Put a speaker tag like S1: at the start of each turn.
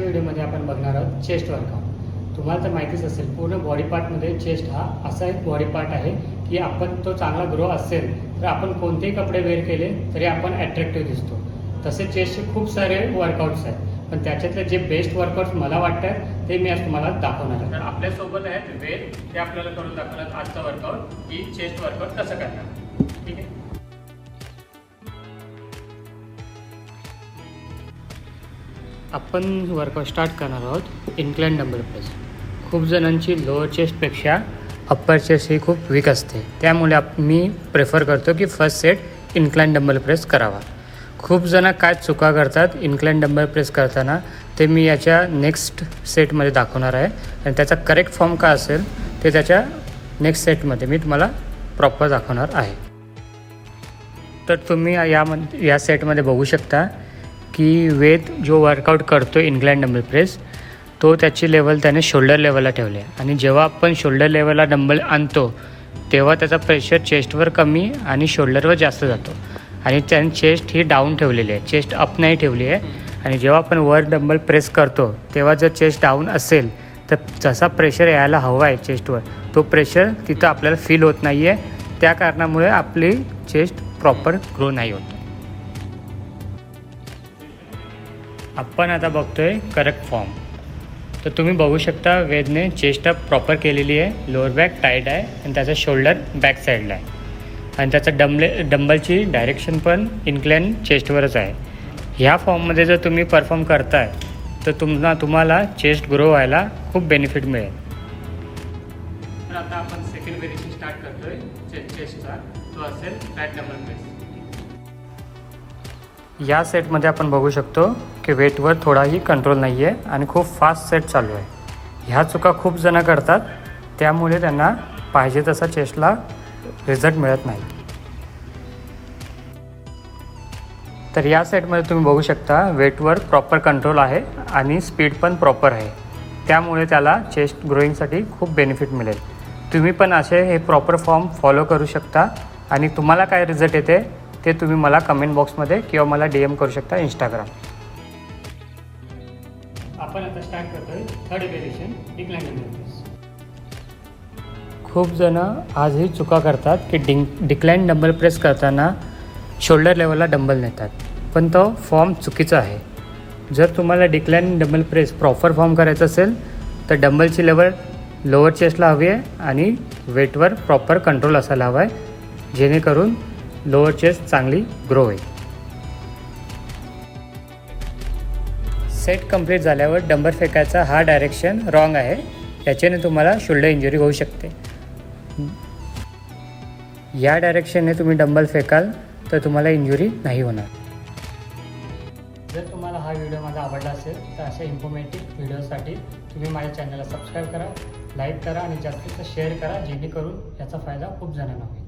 S1: व्हिडिओमध्ये आपण बघणार आहोत चेस्ट वर्कआउट। तुम्हाला तर माहितीच असेल, पूर्ण बॉडी पार्टमध्ये चेस्ट हा असा एक बॉडी पार्ट आहे की आपण तो चांगला ग्रो असेल तर आपण कोणतेही कपडे वेअर केले तरी आपण अट्रॅक्टिव्ह दिसतो। तसे चेस्टचे खूप सारे वर्कआउट्स आहेत, पण त्याच्यातले जे बेस्ट वर्कआउट्स मला वाटतात ते मी आज तुम्हाला दाखवणार आहे। तर आपल्यासोबत आहेत वेद, ते आपल्याला करून दाखवणार आजचा वर्कआउट की चेस्ट वर्कआउट कसं करणार। ठीक आहे, आपण वर्कआउट स्टार्ट करणार आहोत इन्क्लाइन डंबल प्रेस। खूप जणांची लोअर चेस्टपेक्षा अप्पर चेस्ट ही खूप वीक असते, त्यामुळे मी प्रेफर करतो की first set incline dumbbell press करावा। खूप जण काय चुका करतात इन्क्लाइन डंबल प्रेस करताना, ते मी याच्या नेक्स्ट सेटमध्ये दाखवणार आहे आणि त्याचा करेक्ट फॉर्म काय असेल ते त्याच्या नेक्स्ट सेटमध्ये मी तुम्हाला प्रॉपर दाखवणार आहे। तर तुम्ही या सेटमध्ये बघू शकता की वेद जो वर्कआउट करतो इन्क्लाइन डंबल प्रेस, तो त्याची लेवल त्याने शोल्डर लेवलला ठेवले आहे आणि जेव्हा आपण शोल्डर लेवलला डंबल आणतो तेव्हा त्याचा प्रेशर चेस्टवर कमी आणि शोल्डरवर जास्त जातो आणि त्याने चेस्ट ही डाऊन ठेवलेली आहे, चेस्ट अप नाही ठेवली आहे। आणि जेव्हा आपण वर डंबल प्रेस करतो तेव्हा जर चेस्ट डाऊन असेल तर जसा प्रेशर यायला हवा आहे चेस्टवर, तो प्रेशर तिथं आपल्याला फील होत नाही आहे। त्या कारणामुळे आपली चेस्ट प्रॉपर ग्रो नाही होत। आपण आता बघतोय करेक्ट फॉर्म। तर तुम्ही बघू शकता वेदने चेस्ट अप प्रॉपर केलेली आहे, लोअर बॅक टाईट आहे आणि त्याचा शोल्डर बॅक साईडला आहे आणि त्याचा डंबलची डायरेक्शन पण इन्क्लाइन चेस्टवरच आहे। ह्या फॉर्ममध्ये जर तुम्ही परफॉर्म करताय तर तुम्हाला चेस्ट ग्रो व्हायला खूप बेनिफिट मिळेल। तर आता आपण सेकंड व्हेरिएशन स्टार्ट करतोय चेस्टचा, तो असेल फ्लॅट डंबल प्रेस। या सेटमध्ये आपण बघू शकतो की वेटवर थोडाही कंट्रोल नाही आहे आणि खूप फास्ट सेट चालू आहे। ह्या चुका खूप जण करतात, त्यामुळे त्यांना पाहिजे तसा चेस्टला रिझल्ट मिळत नाही। तर या सेटमध्ये तुम्ही बघू शकता वेटवर प्रॉपर कंट्रोल आहे आणि स्पीड पण प्रॉपर आहे, त्यामुळे त्याला चेस्ट ग्रोईंगसाठी खूप बेनिफिट मिळेल। तुम्ही पण असे हे प्रॉपर फॉर्म फॉलो करू शकता आणि तुम्हाला काय रिझल्ट येते ते तुम्ही मला कमेंट बॉक्समध्ये किंवा मला DM करू शकता इंस्टाग्राम। आपण आता स्टार्ट करतोय third variation decline dumbbell press. खूप जण आजही चुका करतात की डिक्लाइन डंबल प्रेस करताना शोल्डर लेवलला डंबल नेतात, पण तो फॉर्म चुकीचा आहे। जर तुम्हाला decline dumbbell press proper form करायचा असेल तर डंबलची लेवल लोअर चेस्टला हवी आहे आणि वेटवर प्रॉपर कंट्रोल असायला हवा आहे, जेणेकरून लोअर चेस्ट चांगली ग्रो होईल। सेट कंप्लीट झाल्यावर डंबल फेकायचा हा डायरेक्शन रॉंग आहे, याच्याने तुम्हाला शोल्डर इंजुरी होऊ शकते। या डायरेक्शनने तुम्ही डंबल फेकाल तर तुम्हाला इंजुरी नाही होणार। जर तुम्हाला हा व्हिडिओ माझा आवडला असेल तर अशा इन्फॉर्मेटिव्ह व्हिडिओसाठी तुम्ही माझ्या चॅनलला सबस्क्राईब करा, लाईक करा आणि जास्तीत जास्त शेअर करा, जेणेकरून याचा फायदा खूप जणांना होईल।